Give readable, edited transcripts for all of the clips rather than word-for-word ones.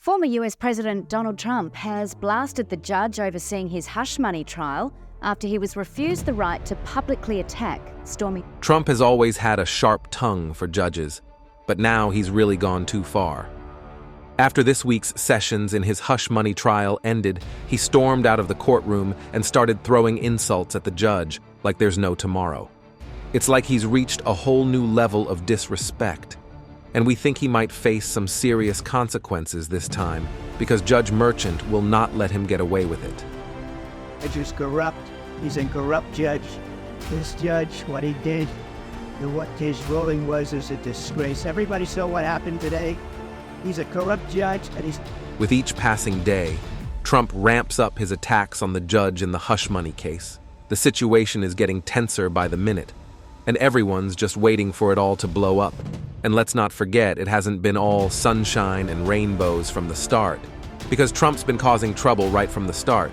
Former US President Donald Trump has blasted the judge overseeing his hush money trial after he was refused the right to publicly attack Stormy. Trump has always had a sharp tongue for judges, but now he's really gone too far. After this week's sessions in his hush money trial ended, he stormed out of the courtroom and started throwing insults at the judge like there's no tomorrow. It's like he's reached a whole new level of disrespect. And we think he might face some serious consequences this time because Judge Merchant will not let him get away with it. Judge is corrupt. He's a corrupt judge. This judge, what he did, and what his ruling was, is a disgrace. Everybody saw what happened today. He's a corrupt judge, and he's... With each passing day, Trump ramps up his attacks on the judge in the hush money case. The situation is getting tenser by the minute, and everyone's just waiting for it all to blow up. And let's not forget, it hasn't been all sunshine and rainbows from the start, because Trump's been causing trouble right from the start.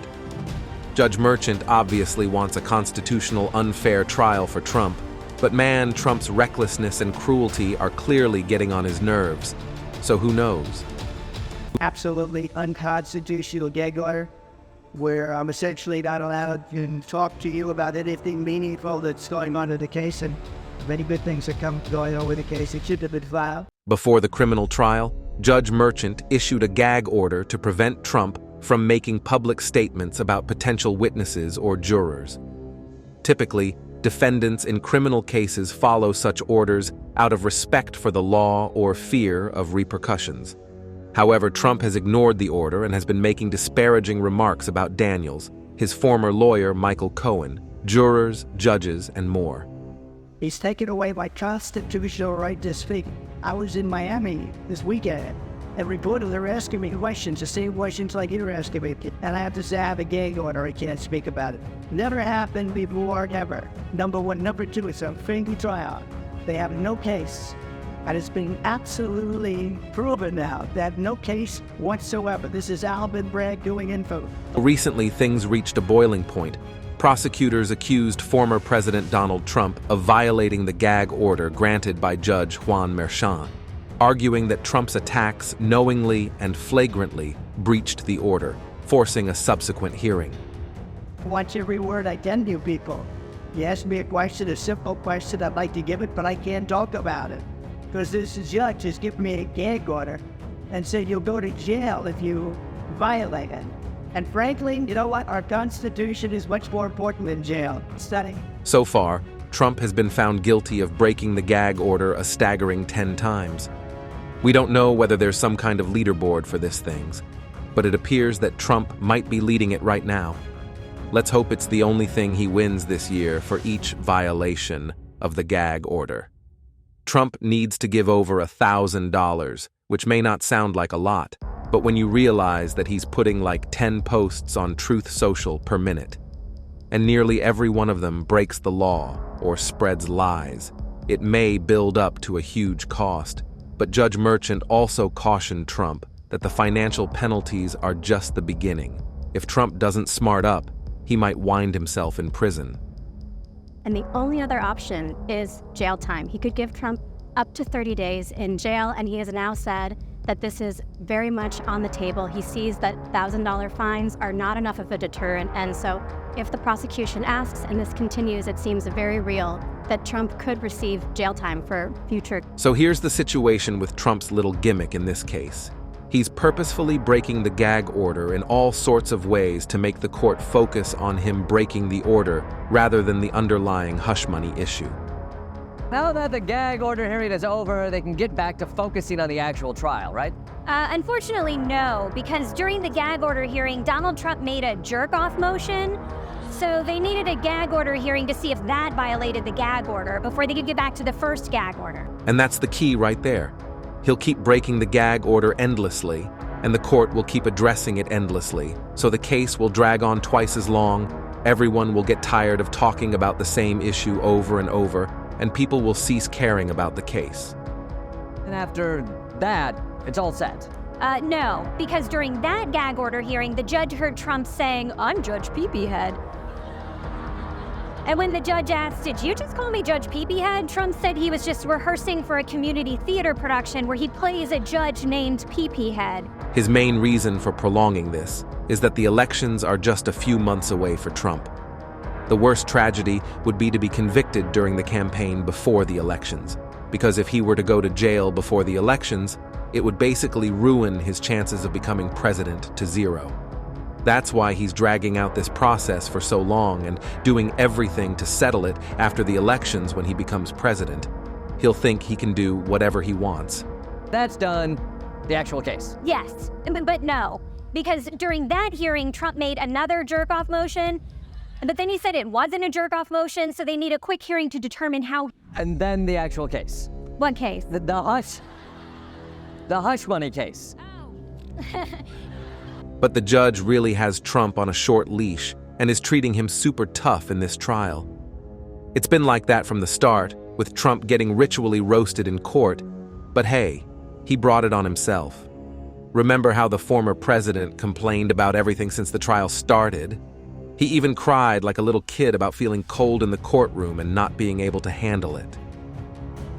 Judge Merchant obviously wants a constitutional unfair trial for Trump, but man, Trump's recklessness and cruelty are clearly getting on his nerves. So who knows? Absolutely unconstitutional gag order, where I'm essentially not allowed to talk to you about anything meaningful that's going on in the case, and many good things are going on with the case. It should have been filed. Before the criminal trial, Judge Merchant issued a gag order to prevent Trump from making public statements about potential witnesses or jurors. Typically, defendants in criminal cases follow such orders out of respect for the law or fear of repercussions. However, Trump has ignored the order and has been making disparaging remarks about Daniels, his former lawyer Michael Cohen, jurors, judges, and more. He's taken away my constitutional right to speak. I was in Miami this weekend, and reporters are asking me questions, the same questions like you're asking me, and I have to say I have a gag order, I can't speak about it. Never happened before, never. Number one. Number two, it's a friendly trial. They have no case, and it's been absolutely proven now that no case whatsoever. This is Alvin Bragg doing info. Recently, things reached a boiling point. Prosecutors accused former President Donald Trump of violating the gag order granted by Judge Juan Merchan, arguing that Trump's attacks knowingly and flagrantly breached the order, forcing a subsequent hearing. Watch every word I tell you people. You ask me a question, a simple question, I'd like to give it, but I can't talk about it. Because this judge has given me a gag order and said you'll go to jail if you violate it. And frankly, you know what? Our Constitution is much more important than jail. Study. So far, Trump has been found guilty of breaking the gag order a staggering 10 times. We don't know whether there's some kind of leaderboard for this things, but it appears that Trump might be leading it right now. Let's hope it's the only thing he wins this year for each violation of the gag order. Trump needs to give over $1,000, which may not sound like a lot, but when you realize that he's putting like 10 posts on Truth Social per minute, and nearly every one of them breaks the law or spreads lies, it may build up to a huge cost. But Judge Merchant also cautioned Trump that the financial penalties are just the beginning. If Trump doesn't smart up, he might wind himself in prison. And the only other option is jail time. He could give Trump up to 30 days in jail, and he has now said that this is very much on the table. He sees that $1,000 fines are not enough of a deterrent, and so if the prosecution asks and this continues, it seems very real that Trump could receive jail time for future. So here's the situation with Trump's little gimmick in this case. He's purposefully breaking the gag order in all sorts of ways to make the court focus on him breaking the order rather than the underlying hush money issue. Now that the gag order hearing is over, they can get back to focusing on the actual trial, right? Unfortunately, no, because during the gag order hearing, Donald Trump made a jerk-off motion. So they needed a gag order hearing to see if that violated the gag order before they could get back to the first gag order. And that's the key right there. He'll keep breaking the gag order endlessly, and the court will keep addressing it endlessly. So the case will drag on twice as long, everyone will get tired of talking about the same issue over and over, and people will cease caring about the case. And after that, it's all set. No, because during that gag order hearing, the judge heard Trump saying, "I'm Judge Peepee Head." And when the judge asked, "Did you just call me Judge Peepyhead?" Trump said he was just rehearsing for a community theater production where he plays a judge named Peepyhead. His main reason for prolonging this is that the elections are just a few months away for Trump. The worst tragedy would be to be convicted during the campaign before the elections, because if he were to go to jail before the elections, it would basically ruin his chances of becoming president to zero. That's why he's dragging out this process for so long and doing everything to settle it after the elections when he becomes president. He'll think he can do whatever he wants. That's done. The actual case. Yes, but no, because during that hearing, Trump made another jerk-off motion, but then he said it wasn't a jerk-off motion, so they need a quick hearing to determine how. And then the actual case. What case? The hush money case. But the judge really has Trump on a short leash and is treating him super tough in this trial. It's been like that from the start, with Trump getting ritually roasted in court, but hey, he brought it on himself. Remember how the former president complained about everything since the trial started? He even cried like a little kid about feeling cold in the courtroom and not being able to handle it.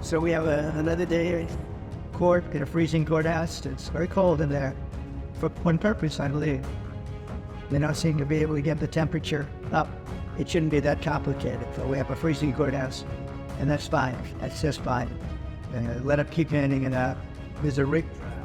So we have another day in court in a freezing courthouse. It's very cold in there. For one purpose, I believe. They don't seem to be able to get the temperature up. It shouldn't be that complicated. So we have a freezing courthouse, and that's fine. That's just fine. Let them keep handing it out. There's a